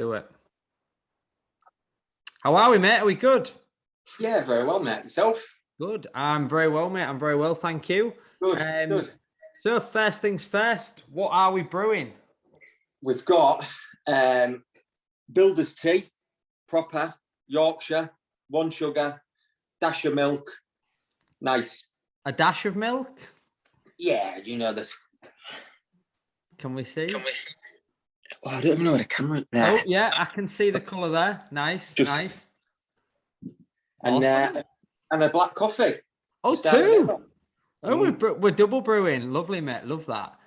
do it. How are we, mate? Are we good? Yeah, very well, mate. Yourself? Good. I'm very well, mate. I'm very well, thank you. Good, good. So first things first, what are we brewing? We've got Builder's Tea, proper, Yorkshire, 1 sugar, dash of milk. Nice. A dash of milk? Yeah, you know this. Can we see? Oh, I don't even know where the camera is. There. Oh, yeah, I can see the colour there. Nice, nice. And, awesome. And a black coffee. Oh, two. Oh, we're double brewing. Lovely, mate. Love that.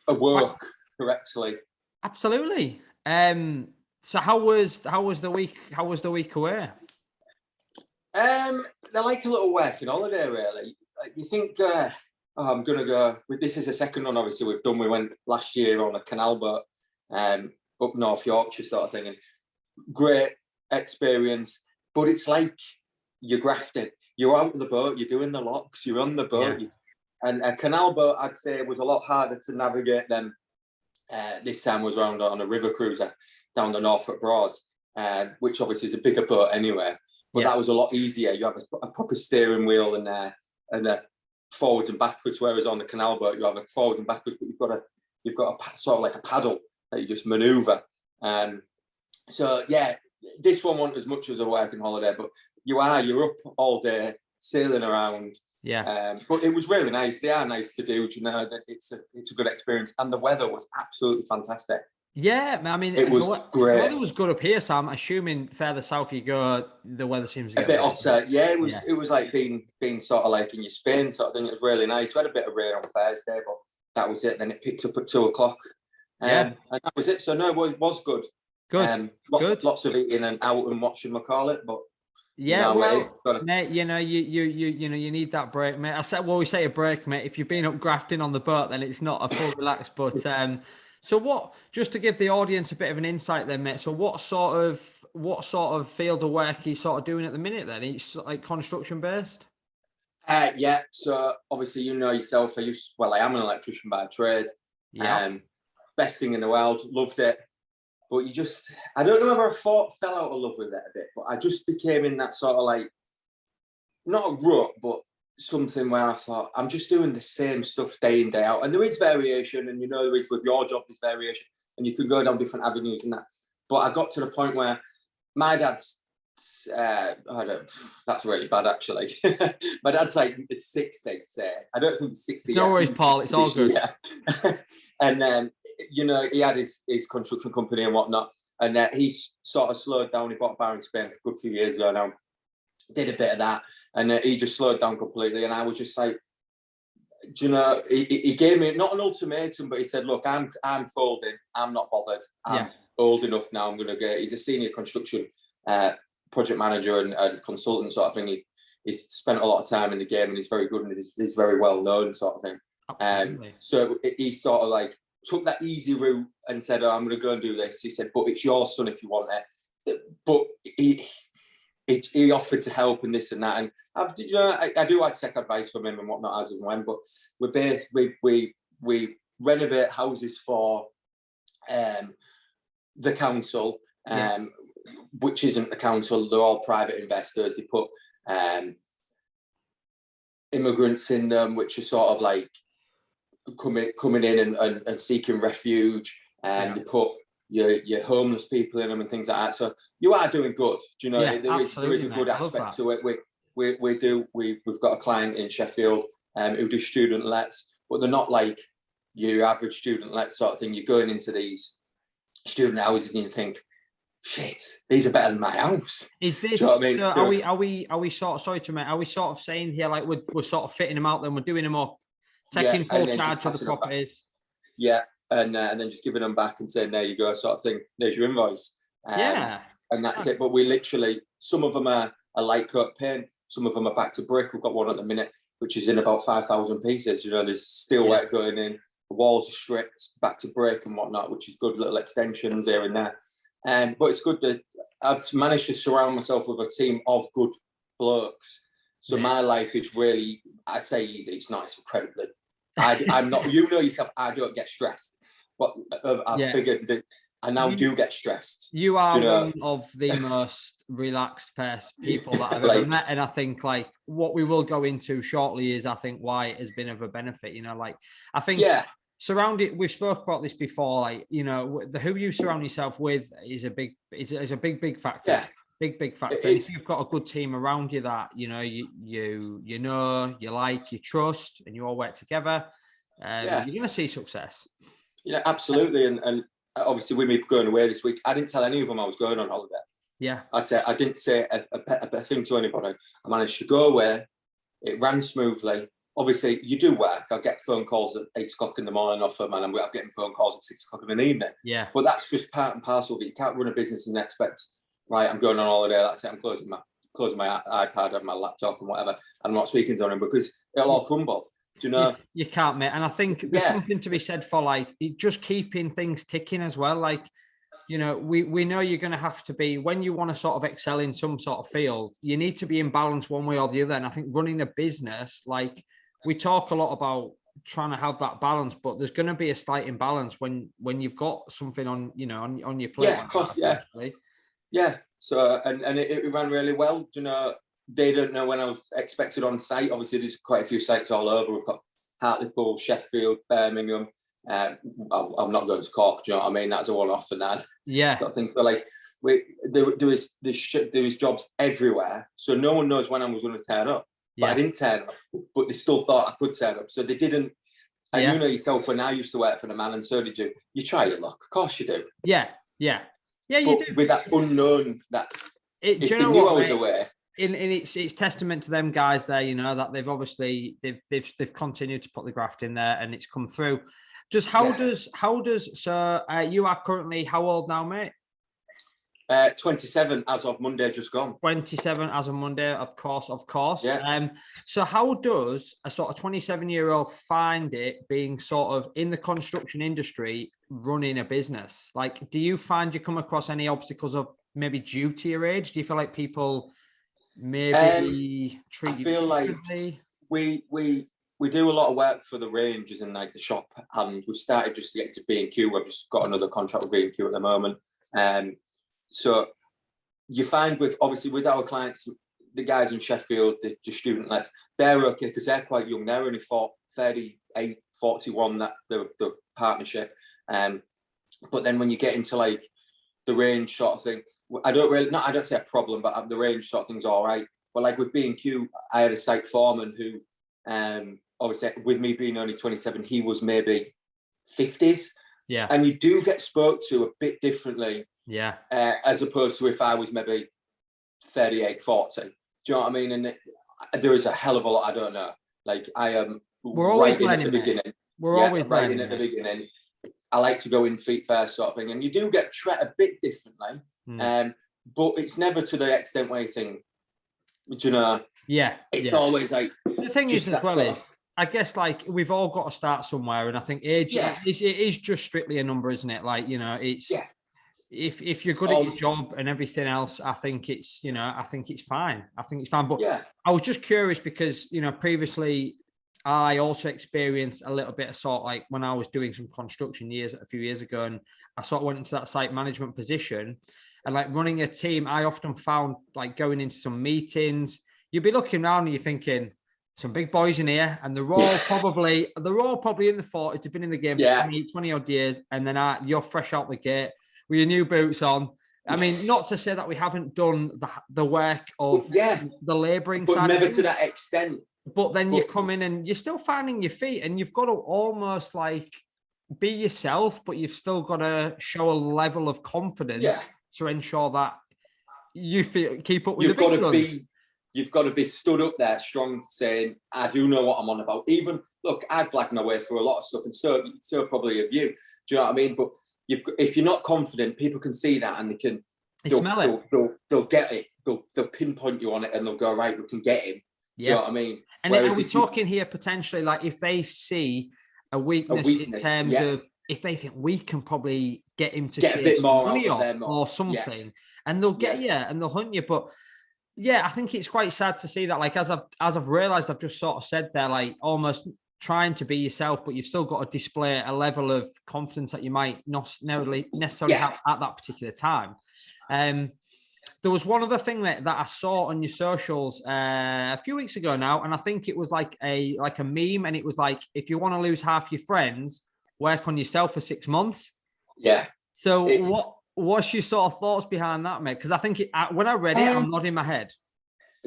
A work correctly. Absolutely. So how was the week? How was the week away? They're like a little working holiday, really. You think, I'm gonna go. This is the second one, obviously we've done. We went last year on a canal boat, up North Yorkshire sort of thing, and great experience. But it's like you're grafting. You're out of the boat. You're doing the locks. You're on the boat. Yeah. And a canal boat, I'd say, was a lot harder to navigate than this time was around on a river cruiser down the Norfolk Broads, which obviously is a bigger boat anyway. But that was a lot easier. You have a proper steering wheel and forwards and backwards. Whereas on the canal boat, you have a forward and backwards, but you've got a sort of like a paddle that you just manoeuvre. So yeah, this one wasn't as much as a working holiday, but you're up all day sailing around. Yeah. But it was really nice. They are nice to do. You know, that it's a good experience, and the weather was absolutely fantastic. Yeah, I mean, it was great. The weather was good up here, so I'm assuming further south you go, the weather seems to get a bit hotter. Yeah, it was. It was like being sort of like in your Spain sort of thing. It was really nice. We had a bit of rain on Thursday, but that was it. Then it picked up at 2:00. And that was it. So no, it was good. Good. Lots of eating and out and watching, McCall, but. Yeah, mate, you know, you need that break, mate. We say a break, mate. If you've been up grafting on the boat, then it's not a full relax. But so what? Just to give the audience a bit of an insight, then, mate. So what sort of field of work are you sort of doing at the minute? Then it's like construction based. Yeah. So obviously, you know yourself. I am an electrician by trade. Yeah. Best thing in the world. Loved it. But I don't know whether I fell out of love with it a bit, but I just became in that sort of like, not a rut, but something where I thought, I'm just doing the same stuff day in, day out. And there is variation, and you know, there is with your job, there's variation, and you can go down different avenues and that. But I got to the point where my dad's, that's really bad, actually. My dad's like, it's 60, say. I don't think it's 60 No worries, Paul, it's all good. Yeah. And you know, he had his construction company and whatnot, and he's sort of slowed down. He bought a bar in Spain a good few years ago now, did a bit of that, and he just slowed down completely. And I was just like, do you know, he gave me not an ultimatum, but he said, look, I'm folding, I'm not bothered, I'm old enough now, I'm gonna he's a senior construction project manager and consultant sort of thing. He's spent a lot of time in the game, and he's very good, and he's very well known sort of thing. So he sort of like took that easy route and said, I'm going to go and do this. He said, but it's your son if you want it. But he offered to help and this and that. And I do like to take advice from him and whatnot as and when. But we renovate houses for the council, which isn't the council. They're all private investors. They put immigrants in them, which are sort of like coming in and seeking refuge, and they put your homeless people in them and things like that. So you are doing good. Do you know, there is a good aspect to it. We've got a client in Sheffield who do student lets, but they're not like your average student let sort of thing. You're going into these student houses and you think, shit, these are better than my house. Is this? Do you know what I mean? So are we sort of, sorry to mate, are we sort of saying here like we're sort of fitting them out, then we're doing them up, taking full charge of the properties? Yeah, and then just giving them back and saying, there you go, sort of thing. There's your invoice. And that's it. But we literally, some of them are light coat paint, some of them are back to brick. We've got one at the minute which is in about 5,000 pieces. You know, there's steel work going in. The walls are stripped back to brick and whatnot, which is good, little extensions here and there. But it's good that I've managed to surround myself with a team of good blokes. So my life is really, I say easy, it's not, it's incredibly. I'm not, you know yourself, I don't get stressed. But I've figured that I now do get stressed. You are one of the most relaxed people that I've ever met. And I think like what we will go into shortly is I think why it has been of a benefit, like I think we've spoke about this before, like, who you surround yourself with is a big factor. Yeah. Big factor. And if you've got a good team around you that, you like, you trust, and you all work together, you're going to see success. Yeah, absolutely. And obviously with me going away this week, I didn't tell any of them I was going on holiday. Yeah. I didn't say a thing to anybody. I managed to go away. It ran smoothly. Obviously, you do work. I get phone calls at 8 o'clock in the morning off them, and I'm getting phone calls at 6 o'clock in the evening. Yeah. But that's just part and parcel of it. You can't run a business and expect, right, I'm going on holiday, that's it, I'm closing my iPad and my laptop and whatever. I'm not speaking to them because it'll all crumble. Do you know? You can't, mate. And I think there's something to be said for like just keeping things ticking as well. Like, we know you're going to have to be, when you want to sort of excel in some sort of field, you need to be in balance one way or the other. And I think running a business, like we talk a lot about trying to have that balance, but there's going to be a slight imbalance when you've got something on, on your plate. Yeah, of course. Yeah. So, and it ran really well. They don't know when I was expected on site. Obviously, there's quite a few sites all over. We've got Hartlepool, Sheffield, Birmingham. I'm not going to Cork. Do you know what I mean? That's a one-off for that. Yeah. Sort of thing. So like, there was jobs everywhere. So no one knows when I was going to turn up. But I didn't turn up. But they still thought I could turn up. So they didn't. And you know yourself, when I used to work for the man, and so did you. You try your luck. Of course you do. Yeah, you do. With that unknown, that if do you they know knew what, I was aware. And it's testament to them guys there, that they've obviously they've continued to put the graft in there, and it's come through. Just how does you are currently how old now, mate? 27 as of Monday, just gone. 27 as of Monday, of course. Yeah. So how does a sort of 27-year-old find it being sort of in the construction industry, running a business? Like, do you find you come across any obstacles of maybe due to your age? Do you feel like people maybe treat you differently? Like we do a lot of work for the ranges and like the shop, and we've started just to get to B&Q. We've just got another contract with B&Q at the moment. So you find with our clients, the guys in Sheffield, the student-less, they're okay because they're quite young. They're only 38, 41, that the partnership. But then when you get into like the range sort of thing, I don't say a problem, but the range sort of thing's all right. But like with B&Q, I had a site foreman who, obviously with me being only 27, he was maybe 50s. Yeah. And you do get spoke to a bit differently. Yeah. As opposed to if I was maybe 38, 40. Do you know what I mean? And there is a hell of a lot I don't know. Like I am. We're always learning at the beginning. We're always learning at the beginning. I like to go in feet first, sort of thing, and you do get treated a bit differently. But it's never to the extent where you think, do you know? Yeah. It's always like the thing is as well is, I guess like we've all got to start somewhere, and I think age it is just strictly a number, isn't it? Like it's if you're good at your job and everything else, I think it's fine. But I was just curious because previously I also experienced a little bit of sort like when I was doing some construction a few years ago, and I sort of went into that site management position, and like running a team, I often found like going into some meetings, you'd be looking around and you're thinking, some big boys in here, and they're all probably in the 40s. They've been in the game for 20 odd years, and then you're fresh out the gate with your new boots on. I mean, not to say that we haven't done the work of the labouring side, but never to that extent. But then you come in and you're still finding your feet, and you've got to almost like be yourself, but you've still got to show a level of confidence to ensure that you keep up with the big guns. You've got to be stood up there strong, saying, I do know what I'm on about. Even, look, I blagged my way through a lot of stuff, and so probably have you. Do you know what I mean? But if you're not confident, people can see that, and they'll smell it. They'll get it. They'll pinpoint you on it, and they'll go, right, we can get him. Do you know what I mean? And are we talking here potentially, like if they see a weakness in terms of, if they think we can probably get him to get a bit more money off or something, and they'll get you and they'll hunt you. But I think it's quite sad to see that. Like as I've realised, I've just sort of said there, like almost trying to be yourself, but you've still got to display a level of confidence that you might not necessarily have at that particular time. There was one other thing that I saw on your socials a few weeks ago now, and I think it was like a meme, and it was like, if you want to lose half your friends, work on yourself for 6 months. Yeah. So what's your sort of thoughts behind that, mate? Because I think when I read it, I'm nodding my head.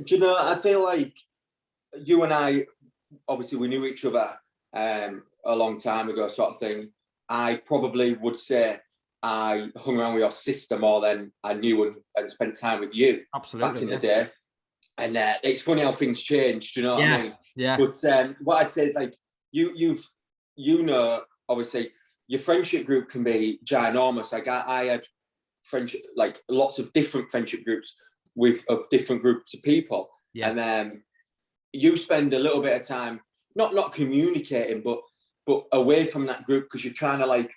Do you know, I feel like you and I, obviously we knew each other a long time ago, sort of thing. I probably would say I hung around with your sister more than I knew and spent time with you. Absolutely, back in the day. And it's funny how things change. Do you know what I mean? Yeah. But what I'd say is, like, you know, obviously your friendship group can be ginormous. Like I had friendship, like lots of different friendship groups of different groups of people. Yeah. And you spend a little bit of time not communicating, but away from that group, because you're trying to like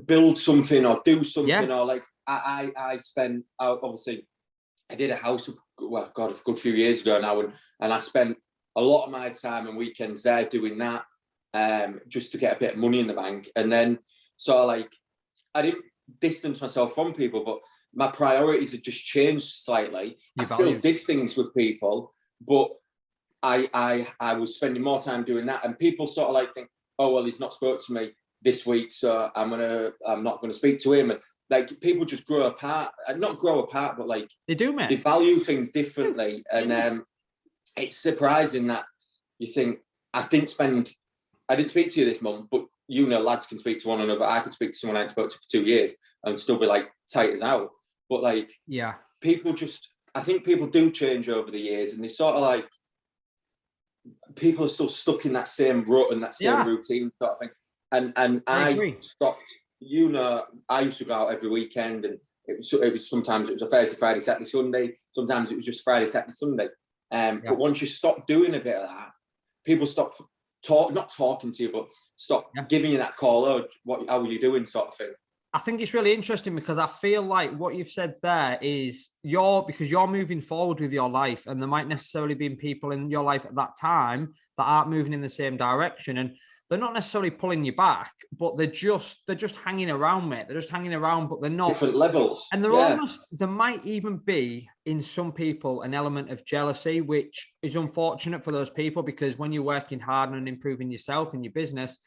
build something or do something, or like I spent, obviously I did a house, well, God, a good few years ago now, and I spent a lot of my time and weekends there doing that, just to get a bit of money in the bank. And then sort of like, I didn't distance myself from people, but my priorities had just changed slightly. I still did things with people, but I was spending more time doing that, and people sort of like think, oh well, he's not spoke to me this week, so I'm not gonna speak to him. And like, people just grow apart, not grow apart, but like they do, man. They value things differently, and it's surprising that you think I didn't speak to you this month, but you know, lads can speak to one another. I could speak to someone I hadn't spoken to for 2 years and still be like tight as out. But like, yeah, I think people do change over the years, and they sort of like, people are still stuck in that same rut and that same routine sort of thing. And I stopped, you know, I used to go out every weekend, and it was sometimes it was a Thursday, Friday, Saturday, Sunday. Sometimes it was just Friday, Saturday, Sunday. But once you stop doing a bit of that, people stop not talking to you, but stop giving you that call. Oh, how are you doing, sort of thing. I think it's really interesting, because I feel like what you've said there is because you're moving forward with your life, and there might necessarily be people in your life at that time that aren't moving in the same direction, and they're not necessarily pulling you back, but they're just hanging around, mate. They're just hanging around, but they're not different levels. And they're there might even be in some people an element of jealousy, which is unfortunate for those people, because when you're working hard and improving yourself and your business,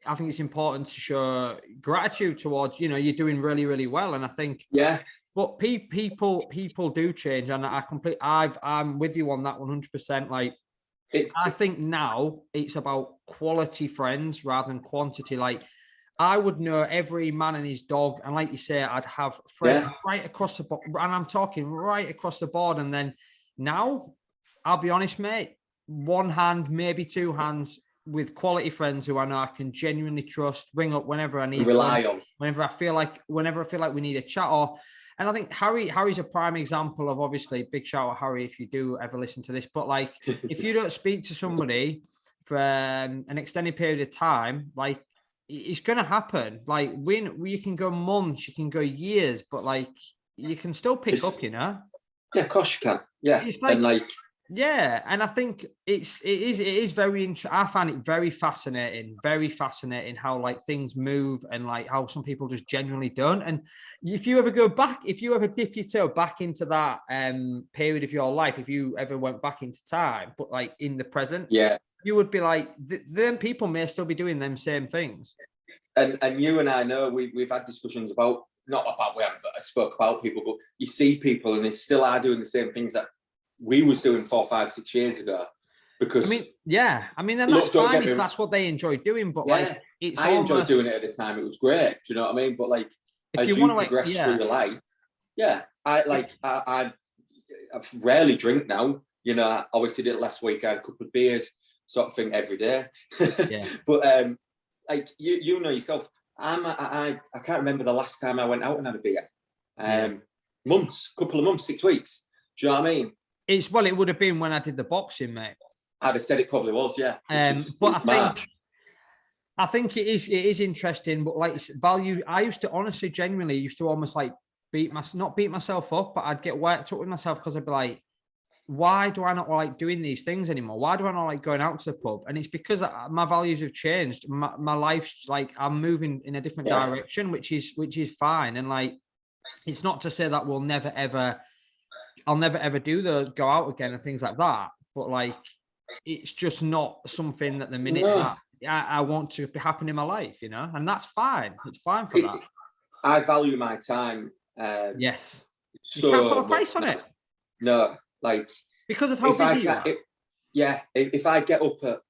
I think it's important to show gratitude towards, you know, you're doing really, really well. And I think, but people do change. And I'm with you on that 100%. Like, I think now it's about quality friends rather than quantity. Like, I would know every man and his dog. And like you say, I'd have friends right across the board. And I'm talking right across the board. And then now, I'll be honest, mate, one hand, maybe two hands, with quality friends who I know I can genuinely trust, ring up whenever I need, rely on, whenever I feel like we need a chat. And I think Harry's a prime example of, obviously, big shout out Harry if you do ever listen to this. But like, if you don't speak to somebody for an extended period of time, like, it's going to happen. Like, you can go months, you can go years, but like, you can still pick up, you know. Yeah, of course you can. Yeah, and I think it is very interesting. I find it very fascinating how like things move, and like how some people just genuinely don't. And if you ever dip your toe back into that period of your life, if you ever went back into time, but like in the present, you would be like, them people may still be doing them same things. And you and I know we've had discussions about, not about, we haven't spoke about people, but you see people and they still are doing the same things that we was doing 4, 5, 6 years ago. Because and that's fine if that's what they enjoy doing, but like, I enjoyed doing it at the time. It was great. Do you know what I mean? But like, as you progress through your life, I rarely drink now. You know, I obviously did it last week. I had a couple of beers, sort of thing, every day. But like you know yourself, I can't remember the last time I went out and had a beer. Couple of months, 6 weeks. Do you know what I mean? It would have been when I did the boxing, mate. I'd have said it probably was, yeah. But I think it is interesting. But like, value, I used to honestly, genuinely, almost like not beat myself up, but I'd get worked up with myself, because I'd be like, why do I not like doing these things anymore? Why do I not like going out to the pub? And it's because my values have changed. My life's like, I'm moving in a different direction, which is fine. And like, it's not to say that I'll never ever go out again and things like that. But like, it's just not something that the minute that I want to be happening in my life, you know, and that's fine. It's fine for that. I value my time. Yes. So you can't put a price on it. No, like because of how busy you are. If I get up at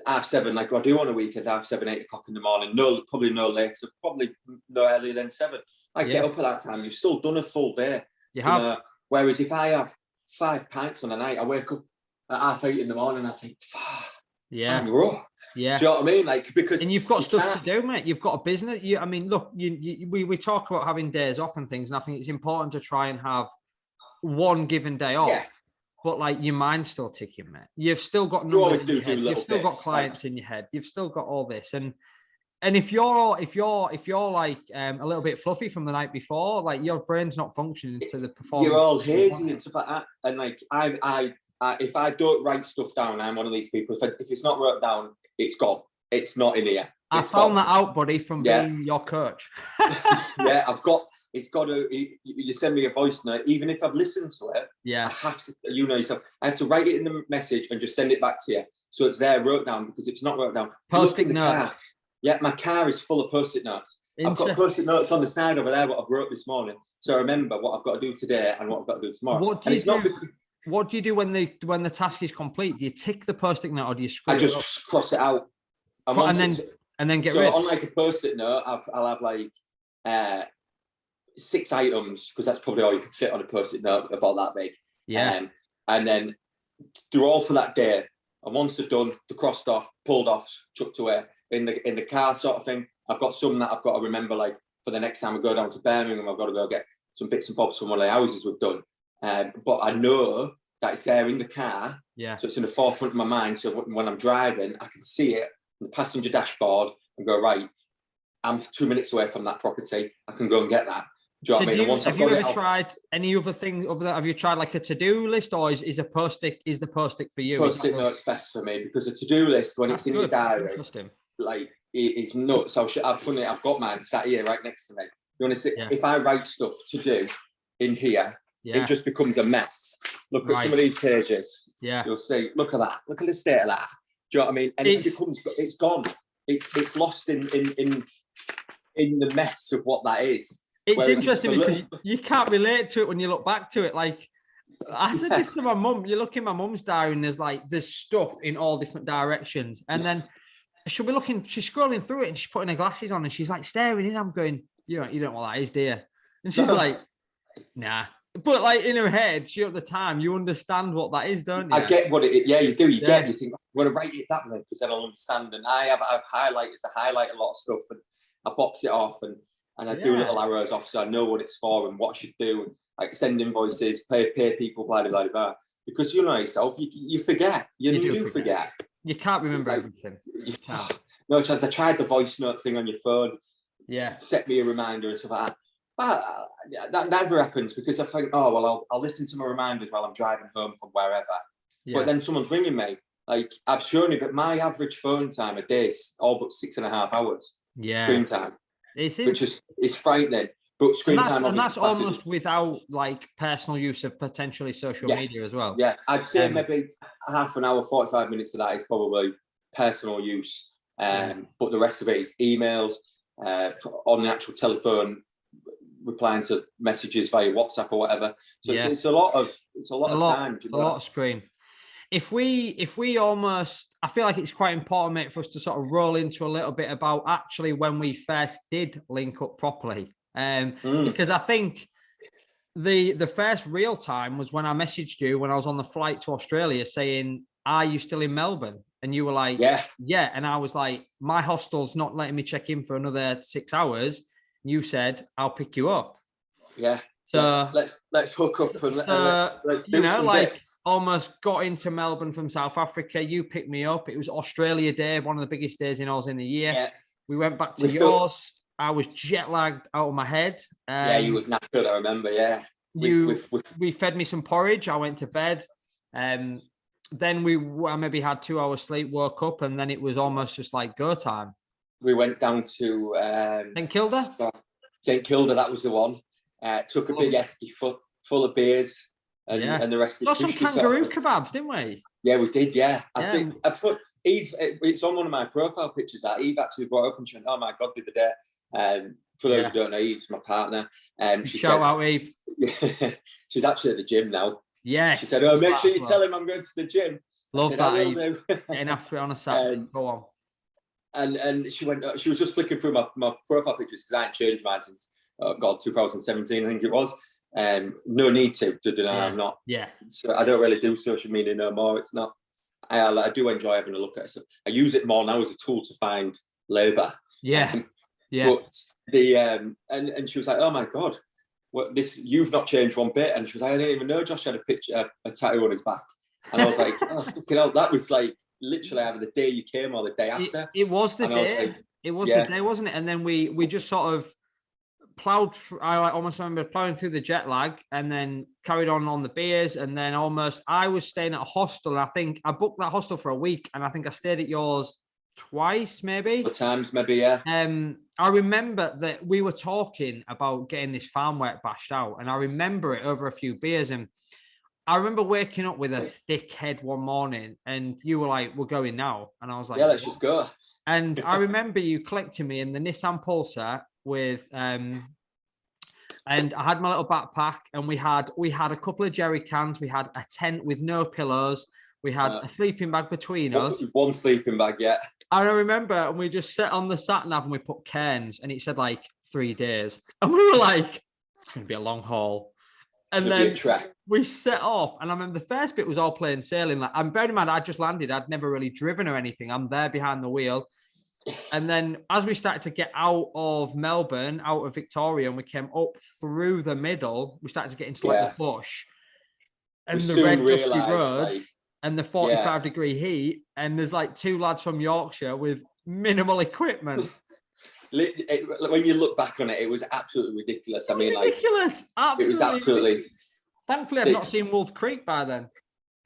7:30, like I do on a weekend, 7:30, 8 o'clock in the morning, probably no later, probably no earlier than 7. I get up at that time, you've still done a full day. You have. know? Whereas if I have 5 pints on a night, I wake up at 8:30 in the morning, I think, I'm rough. Yeah. Do you know what I mean? Like, because and you've got stuff to do, mate. You've got a business. I mean, look, we talk about having days off and things, and I think it's important to try and have one given day off. Yeah. But like, your mind's still ticking, mate. You've still got numbers in your head. You've still got clients in your head. You've still got all this, and if you're like a little bit fluffy from the night before, like your brain's not functioning to the performance. You're all hazy and stuff like that. And like I if I don't write stuff down, I'm one of these people. If it's not wrote down, it's gone. It's not in here. I found that out, buddy, from being your coach. Yeah, it's got to. You send me a voice note, even if I've listened to it. Yeah, I have to. You know yourself. I have to write it in the message and just send it back to you, so it's there wrote down. Because if it's not wrote down, post-it notes. Yeah, my car is full of post-it notes. I've got post-it notes on the side over there, what I've wrote this morning. So I remember what I've got to do today and what I've got to do tomorrow. What do you do when the task is complete? Do you tick the post-it note or do you screw I just cross it out. And then get rid. So on like a post-it note, I'll have like 6 items, because that's probably all you can fit on a post-it note about that big. Yeah. And then they're all for that day. And once they're done, they're crossed off, pulled off, chucked away. In the car sort of thing, I've got some that I've got to remember, like for the next time I go down to Birmingham, I've got to go get some bits and bobs from one of the houses we've done. But I know that it's there in the car, so it's in the forefront of my mind. So when I'm driving, I can see it on the passenger dashboard and go, right, I'm 2 minutes away from that property. I can go and get that. Do you know what I mean? Have you ever tried any other things other than, have you tried like a to-do list, or is the post-it for you? Post-it note's best for me, because a to-do list, when it's in your diary, like it's nuts. I've got mine sat here right next to me. You want to see? If I write stuff to do in here, it just becomes a mess. Look at some of these pages. Yeah, you'll see. Look at that. Look at the state of that. Do you know what I mean? And it's gone. It's lost in the mess of what that is. It's interesting because you can't relate to it when you look back to it. Like, I said this to my mum. You look in my mum's diary and there's stuff in all different directions, and then she'll be looking. She's scrolling through it and she's putting her glasses on and she's like staring in. I'm going, you don't know what that is, do you? And she's like, nah. But like in her head, at the time, you understand what that is, don't you? I get what it is. Yeah, you do. You think, I'm going to write it that way because then I'll understand. And I've highlighted. I highlight a lot of stuff and I box it off and I do little arrows off so I know what it's for and what I should do. And like send invoices, pay people, blah, blah, blah, blah. Because you know yourself, you forget. You do forget. You can't remember everything. You can't. No chance. I tried the voice note thing on your phone. Yeah. Set me a reminder and stuff like that. But that never happens because I think, I'll listen to my reminders while I'm driving home from wherever. Yeah. But then someone's ringing me. Like I've shown you, but my average phone time a day is all but 6.5 hours. Yeah. Screen time. Which is frightening. But screen time, and that's almost without like personal use of potentially social media as well. Yeah, I'd say maybe half an hour, 45 minutes of that is probably personal use. But the rest of it is emails, on the actual telephone, replying to messages via WhatsApp or whatever. So it's a lot of time. A lot of screen. If we almost, I feel like it's quite important, mate, for us to sort of roll into a little bit about actually when we first did link up properly. Because I think the first real time was when I messaged you when I was on the flight to Australia saying, are you still in Melbourne? And you were like, yeah. And I was like, my hostel's not letting me check in for another 6 hours. You said, I'll pick you up. Yeah. So let's hook up and let's do some bits. Almost got into Melbourne from South Africa. You picked me up. It was Australia Day, one of the biggest days in Oz in the year. Yeah. We went back to yours. I was jet lagged out of my head. You was knackered, I remember, yeah. we fed me some porridge. I went to bed. Then I maybe had 2 hours sleep, woke up, and then it was almost just like go time. We went down to St Kilda. St Kilda, that was the one. Took a big esky full of beers and the rest. Got some kangaroo kebabs, didn't we? Yeah, we did. Yeah, I think I thought Eve. It's on one of my profile pictures. That Eve actually brought up and she went, "Oh my god, the other day." For those who don't know, Eve's my partner. She Shout out, Eve. She's actually at the gym now. Yes. She said, "Oh, make sure you tell him I'm going to the gym." Love said, that. I will do. Getting after it on a Saturday. Go on. And she went. She was just flicking through my profile pictures because I hadn't changed mine since 2017, I think it was. No need to. I'm not. Yeah. So I don't really do social media no more. It's not. I do enjoy having a look at it. So I use it more now as a tool to find labour. Yeah. But the and she was like, "Oh my god, what this? You've not changed one bit." And she was like, "I didn't even know Josh had a picture, a tattoo on his back." And I was like, "Oh fucking hell!" That was like literally either the day you came or the day after. It was the day. Like, it was the day, wasn't it? And then we just sort of plowed. I almost remember plowing through the jet lag, and then carried on the beers, and then I was staying at a hostel. And I think I booked that hostel for a week, and I think I stayed at yours twice, maybe. 4 times, maybe, yeah. I remember that we were talking about getting this farm work bashed out, and I remember it over a few beers. And I remember waking up with a thick head one morning, and you were like, "We're going now," and I was like, "Yeah, let's just go." And I remember you collecting me in the Nissan Pulsar with, and I had my little backpack, and we had a couple of jerry cans, we had a tent with no pillows, we had a sleeping bag between us. One sleeping bag, yeah. And I remember, and we just sat on the sat nav and we put Cairns, and it said like 3 days, and we were like, "It's going to be a long haul." And then we set off, and I remember the first bit was all plain sailing. Like, I'm bearing in mind, I just landed, I'd never really driven or anything. I'm there behind the wheel. And then as we started to get out of Melbourne, out of Victoria, and we came up through the middle, we started to get into like the bush and the red dusty roads and the 45-degree heat. And there's like 2 lads from Yorkshire with minimal equipment. When you look back on it, it was absolutely ridiculous. I mean, ridiculous. Absolutely. It was absolutely. Thankfully, I've not seen Wolf Creek by then.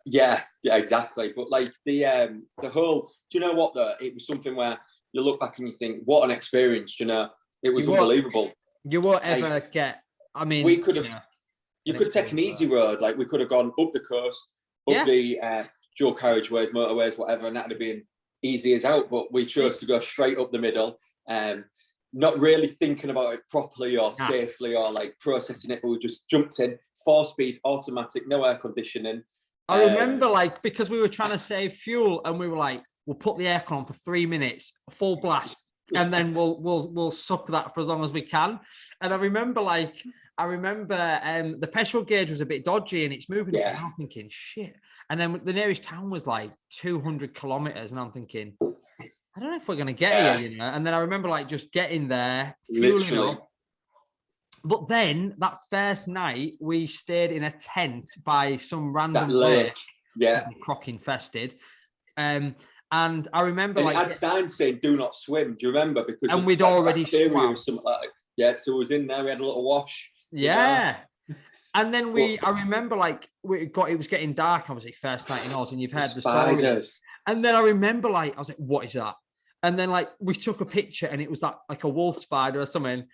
Yeah, exactly. But like the whole, do you know what though? It was something where you look back and you think, what an experience. You know, it was unbelievable. You won't ever get. I mean, we could have. You could take an easy road. Like we could have gone up the coast, up the dual carriageways, motorways, whatever, and that'd have been easy as out. But we chose to go straight up the middle. Not really thinking about it properly or safely or like processing it, but we just jumped in, 4-speed, automatic, no air conditioning. I remember like, because we were trying to save fuel, and we were like, we'll put the aircon on for 3 minutes, full blast, and then we'll suck that for as long as we can. And I remember the petrol gauge was a bit dodgy, and it's moving. And I'm thinking, shit. And then the nearest town was like 200 kilometers, and I'm thinking, I don't know if we're going to get here, you know. And then I remember like just getting there, fueling up. But then that first night, we stayed in a tent by some random lake, croc infested. And I remember it had signs saying "Do not swim." Do you remember? Because we'd already swam. Or something like that. Yeah, so it was in there. We had a little wash. Yeah. And then I remember like it was getting dark, obviously, first night in Oz, and you've heard the spiders. And then I remember like, I was like, what is that? And then like we took a picture, and it was like a wolf spider or something.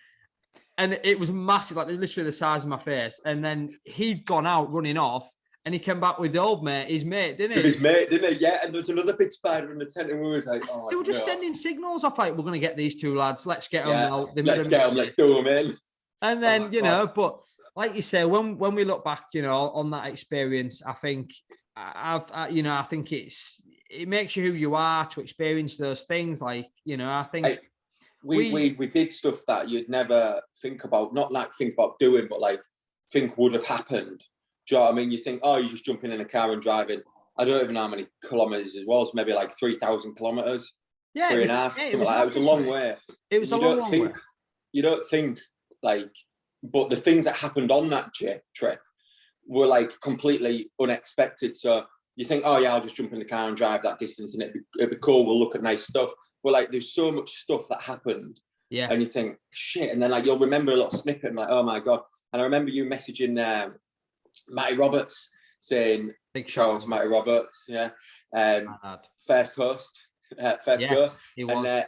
And it was massive, like literally the size of my face. And then he'd gone out running off, and he came back with his mate, didn't he? With his mate, didn't he? Yeah, and there was another big spider in the tent, and we was like, they were just sending signals off like, we're going to get these 2 lads. Let's get them out. Let's get them. Let's do them in. And then, but like you say, when we look back, on that experience, I think I think it makes you who you are to experience those things. Like, I think we did stuff that you'd never think about, not like think about doing, but like think would have happened. Do you know what I mean? You think, you're just jumping in a car and driving. I don't even know how many kilometers it was, maybe like 3,000 kilometers. Yeah, 3.5. It was a long way. It was a long way. You don't think like, but the things that happened on that trip were like completely unexpected. So you think, I'll just jump in the car and drive that distance, and it'd be cool. We'll look at nice stuff. But like, there's so much stuff that happened. Yeah. And you think, shit. And then like, you'll remember a little snippet and like, oh my God. And I remember you messaging Matty Roberts saying, Big shout out to Matty Roberts, yeah. First host, first go. He was. And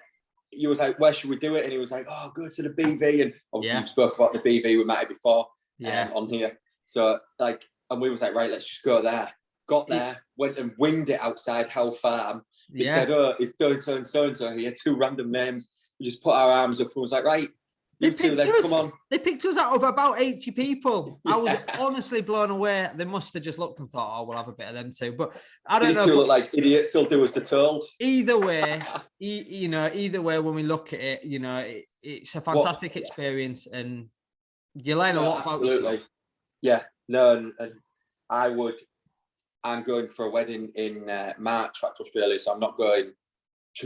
you was like, where should we do it? And he was like, oh, go to the BV. And obviously you spoke about the BV with Matty before on here. So like, and we was like, right, let's just go there. Got there, went and winged it outside Hell Farm. He said, oh, it's so-and-so and so-and-so. He had 2 random names. We just put our arms up and was like, right, you two then, come on. They picked us out of about 80 people. I was honestly blown away. They must have just looked and thought, oh, we'll have a bit of them too. But I don't know. These two look like idiots, still do as they're told. Either way, either way, when we look at it, it's a fantastic experience and you learn a lot about yourself. Yeah, no, and I'm going for a wedding in March back to Australia, so I'm not going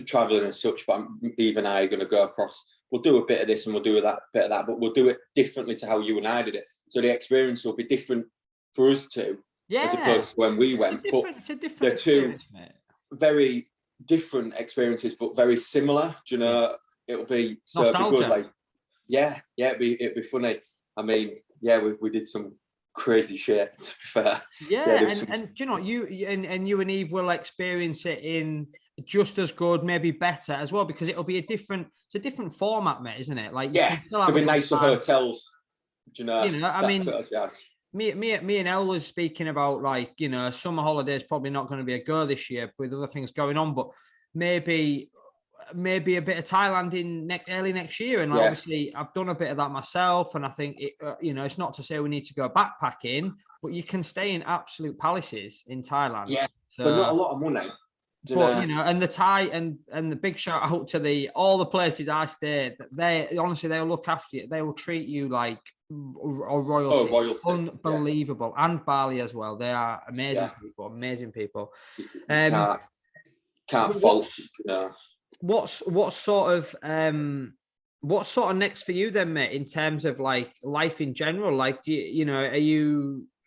traveling as such, but Eve and I are going to go across. We'll do a bit of this and we'll do that bit of that, but we'll do it differently to how you and I did it. So the experience will be different for us two, as opposed to when we went. It's a different they're two very different experiences, but very similar. Do you know? It'll be so it'll be good. Like, it'd be funny. I mean, we did some crazy shit, to be fair. And you know, you and Eve will experience it in just as good, maybe better as well, because it'll be it's a different format, mate, isn't it? Like, there'll be nicer hotels. Do you know? I mean, sort of jazz. Me and Elle was speaking about, like, summer holidays probably not going to be a go this year with other things going on, but maybe a bit of Thailand in early next year. And obviously I've done a bit of that myself, and I think it's not to say we need to go backpacking, but you can stay in absolute palaces in Thailand. So, but not a lot of money. But and the Thai and the big shout out to all the places I stayed. They honestly, they'll look after you. They will treat you like royalty. Royalty. Unbelievable. And Bali as well. They are amazing people. Amazing people. Can't fault. What sort of next for you then, mate? In terms of like life in general, like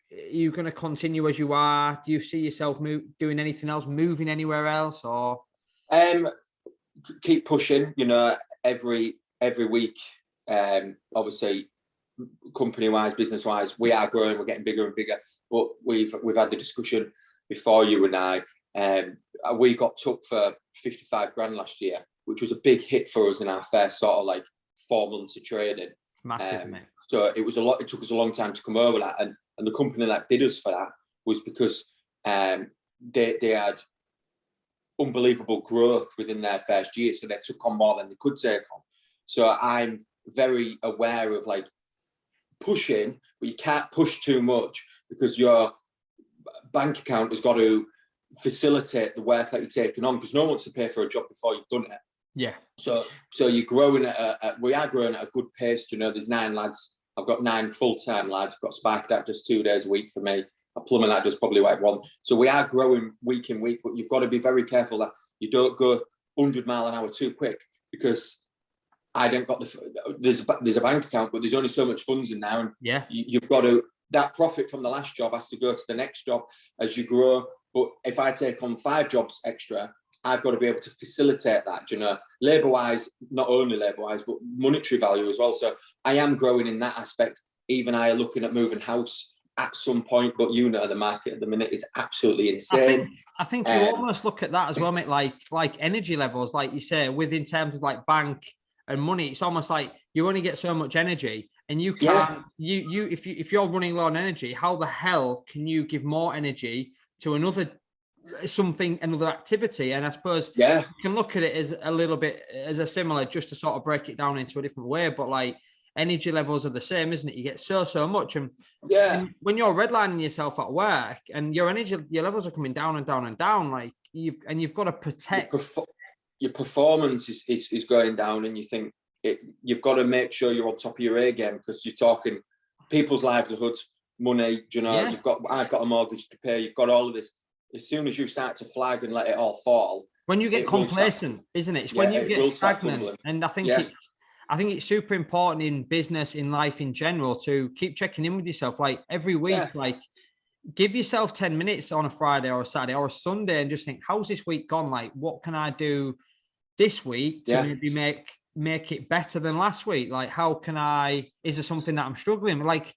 are you going to continue as you are? Do you see yourself doing anything else, moving anywhere else, or keep pushing? Every week. Obviously, company-wise, business-wise, we are growing. We're getting bigger and bigger. But we've had the discussion before, you and I. We got took for 55 grand last year, which was a big hit for us in our first sort of like 4 months of trading. Massive, mate. So it was a lot. It took us a long time to come over that, and the company that did us for that was because they had unbelievable growth within their first year, so they took on more than they could take on. So I'm very aware of like pushing, but you can't push too much because your bank account has got to facilitate the work that you're taking on, because no one wants to pay for a job before you've done it. So you're growing we are growing at a good pace. There's 9 lads. I've got 9 full-time lads. I've got Spike that does 2 days a week for me. A plumber that does probably like 1. So we are growing week in week, but you've got to be very careful that you don't go 100 mile an hour too quick, because I don't got there's a bank account, but there's only so much funds in there, and you've got to, that profit from the last job has to go to the next job as you grow. But if I take on 5 jobs extra, I've got to be able to facilitate that, labour-wise, not only labour-wise, but monetary value as well. So I am growing in that aspect. Even I are looking at moving house at some point, but the market at the minute is absolutely insane. I think you almost look at that as well, mate, like energy levels, like you say, in terms of like bank and money. It's almost like you only get so much energy, and you can't, if you're running low on energy, how the hell can you give more energy to another activity? And I suppose you can look at it as a little bit as a similar, just to sort of break it down into a different way, but like energy levels are the same, isn't it? You get so much, and when you're redlining yourself at work and your levels are coming down and down and down, like you've got to protect your performance is going down, and you think you've got to make sure you're on top of your A game, because you're talking people's livelihoods, money. I've got a mortgage to pay. You've got all of this. As soon as you start to flag and let it all fall, when you get complacent, isn't it? It's when you get stagnant. And I think it's super important in business, in life in general, to keep checking in with yourself, like every week. Like, give yourself 10 minutes on a Friday or a Saturday or a Sunday and just think, how's this week gone? Like, what can I do this week to maybe make make it better than last week? Like, how can I, is there something that I'm struggling with? Like,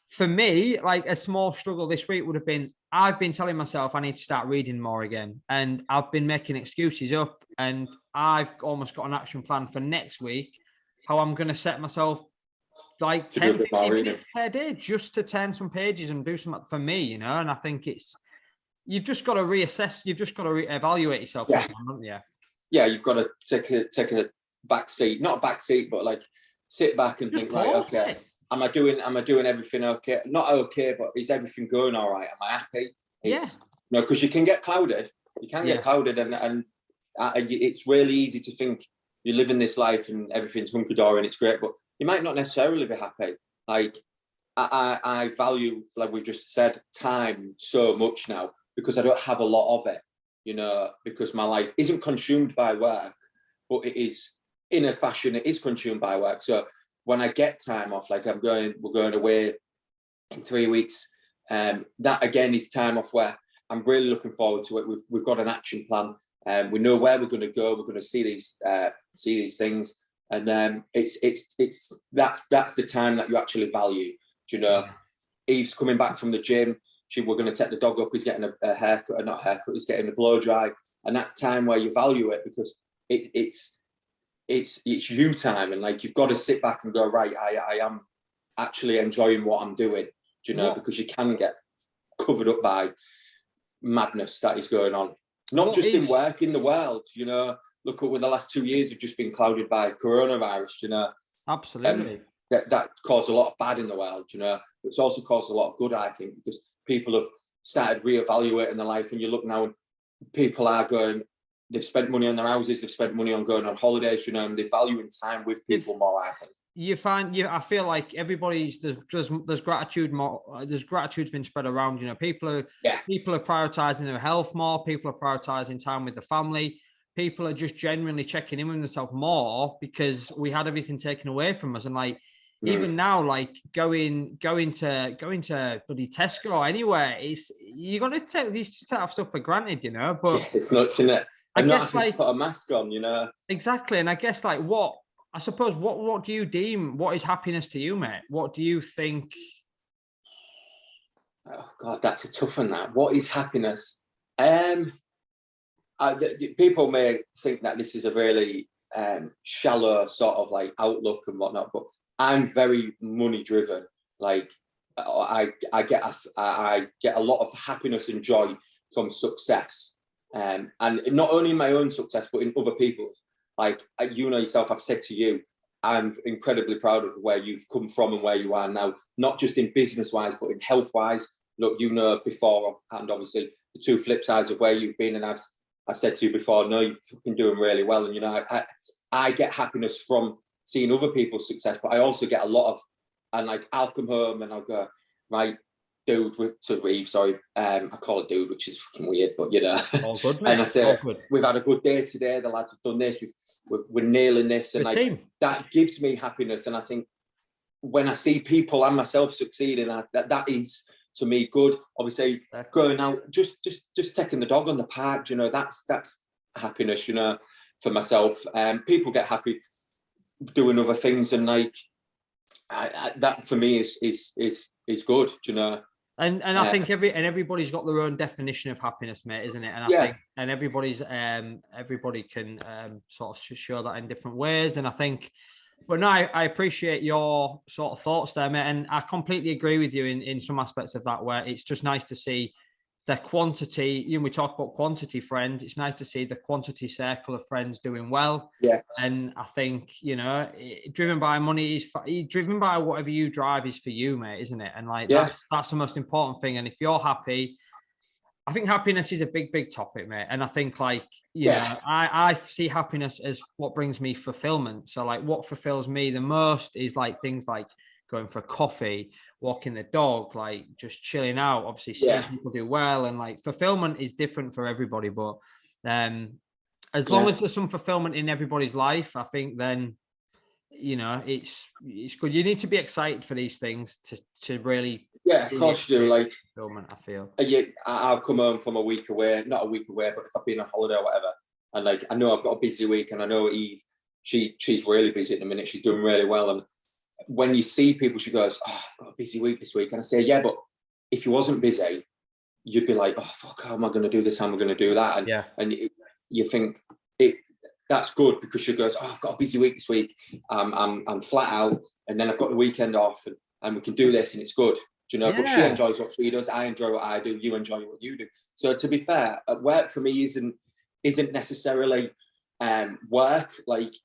for me, like a small struggle this week would have been, I've been telling myself I need to start reading more again. And I've been making excuses up, and I've almost got an action plan for next week, how I'm going to set myself like 10 minutes per day just to turn some pages and do something for me, you know? And I think you've just got to reassess, you've just got to evaluate yourself, haven't you? Yeah, you've got to take a back seat, not a back seat, but like sit back and think, right, okay, am I doing everything okay? Not okay, but is everything going all right? Am I happy? Because you can get clouded. You can get clouded, and it's really easy to think you're living this life and everything's hunky dory and it's great, but you might not necessarily be happy. Like I value, like we just said, time so much now because I don't have a lot of it, you know, because my life isn't consumed by work, but it is, in a fashion, it is consumed by work. So when I get time off, like we're going away in 3 weeks, that again is time off where I'm really looking forward to it. We've got an action plan. We know where we're going to go. We're going to see these things, and that's the time that you actually value. Do you know? Eve's coming back from the gym. We're going to take the dog up. He's getting a haircut, not haircut. He's getting a blow dry, and that's time where you value it because it's you time, and like you've got to sit back and go, right, I am actually enjoying what I'm doing. Do you know? Because you can get covered up by madness that is going on. Not just in work, in the world, you know. Look at the last 2 years have just been clouded by coronavirus, you know. Absolutely. That caused a lot of bad in the world, you know. But it's also caused a lot of good, I think, because people have started reevaluating their life. And you look now, people are going, they've spent money on their houses, they've spent money on going on holidays, you know, and they're valuing time with people more, I think. I feel like everybody's there's gratitude more. There's gratitude's been spread around. You know, people are prioritizing their health more. People are prioritizing time with the family. People are just genuinely checking in with themselves more because we had everything taken away from us. And like even now, like going to bloody Tesco or anywhere, you're gonna take these stuff for granted, you know. But it's nuts, isn't it? And not having like, to put a mask on, you know. Exactly, and I guess like I suppose what do you deem, what is happiness to you, mate? What do you think? Oh God, that's a tough one. That what is happiness? People may think that this is a really shallow sort of like outlook and whatnot, but I'm very money driven. Like I get a lot of happiness and joy from success, and not only in my own success, but in other people's. Like you know yourself, I've said to you, I'm incredibly proud of where you've come from and where you are now, not just in business wise, but in health wise. Look, you know, before and obviously the two flip sides of where you've been, and I've said to you before, no, you're fucking doing really well. And you know, I get happiness from seeing other people's success, but I also get a lot of, and like I'll come home and I'll go, right, dude, to Reeve, sorry, I call it dude, which is fucking weird, but you know. All good, mate. And I say, we've had a good day today. The lads have done this. We're nailing this, and like that gives me happiness. And I think when I see people and myself succeeding, that is to me good. Obviously, going out, just taking the dog on the park, you know, that's happiness, you know, for myself. People get happy doing other things, and like that for me is good, you know. And I think everybody's got their own definition of happiness, mate, isn't it? And I think everybody can sort of show that in different ways. And I think, but no, I appreciate your sort of thoughts there, mate. And I completely agree with you in some aspects of that, where it's just nice to see the quantity. You know, we talk about quantity friends. It's nice to see the quantity circle of friends doing well. Yeah. And I think, you know, driven by money is driven by whatever you drive is for you, mate, isn't it? And like that's the most important thing. And if you're happy, I think happiness is a big topic, mate. And I think like, you know, I see happiness as what brings me fulfillment. So like what fulfills me the most is like things like going for a coffee, walking the dog, like just chilling out, obviously seeing people do well. And like fulfillment is different for everybody, but as long as there's some fulfillment in everybody's life, I think then, you know, it's good. You need to be excited for these things to really. Yeah, of course you do. Like fulfillment, I feel. I'll come home from a week away, not a week away, but if I've been on holiday or whatever, and like I know I've got a busy week, and I know Eve she's really busy at the minute. She's doing really well. And when you see people, she goes, "Oh, I've got a busy week this week." And I say, "Yeah, but if you wasn't busy, you'd be like, oh fuck, how am I going to do this? How am I going to do that?" And you think that's good, because she goes, "Oh, I've got a busy week this week. I'm flat out, and then I've got the weekend off, and we can do this, and it's good." Do you know? But she enjoys what she does. I enjoy what I do. You enjoy what you do. So to be fair, work for me isn't necessarily work. Like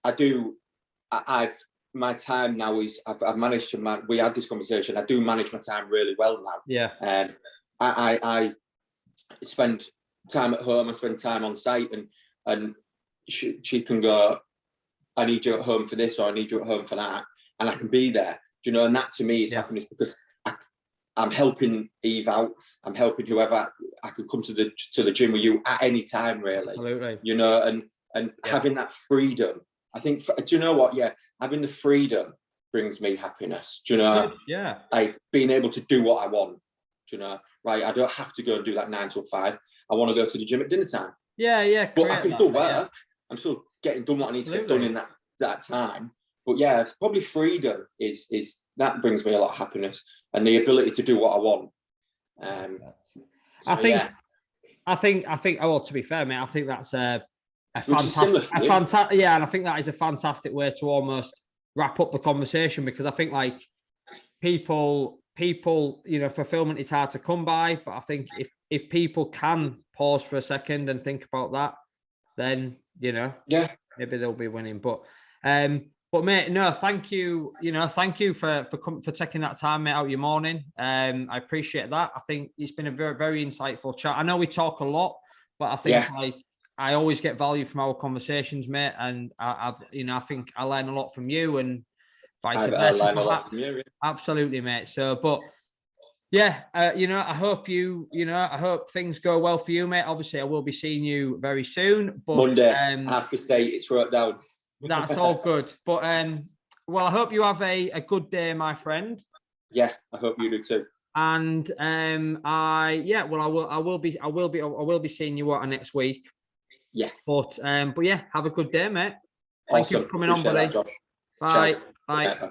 my time now is I've managed to we had this conversation. I do manage my time really well now. Yeah. I spend time at home. I spend time on site, and she can go, "I need you at home for this," or "I need you at home for that," and I can be there. Do you know? And that to me is happiness, because I'm helping Eve out. I'm helping whoever. I could come to the gym with you at any time, really. Absolutely. You know, and having that freedom. I think. Do you know what? Yeah, having the freedom brings me happiness. Do you know? Yeah. Like being able to do what I want. Do you know? Right. I don't have to go and do that 9 till 5. I want to go to the gym at dinner time. Yeah. But I can still work. I'm still getting done what I need to get done in that time. But yeah, probably freedom is that brings me a lot of happiness, and the ability to do what I want. I think. Oh, to be fair, mate, I think that's a fantastic. And I think that is a fantastic way to almost wrap up the conversation, because I think like people, fulfillment is hard to come by, but I think if people can pause for a second and think about that, then maybe they'll be winning. But mate, no, thank you. Thank you for taking that time, mate, out your morning. I appreciate that. I think it's been a very, very insightful chat. I know we talk a lot, but I think I always get value from our conversations, mate. And I think I learn a lot from you, and vice versa. I learn a lot from you. Absolutely, mate. So, but yeah, I hope I hope things go well for you, mate. Obviously, I will be seeing you very soon. But Monday, after state, it's wrote down. That's all good. But well, I hope you have a good day, my friend. Yeah, I hope you do too. And I will be seeing you next week. Yeah. But yeah, have a good day, mate. Awesome. Thank you for coming on, buddy. Bye. Bye.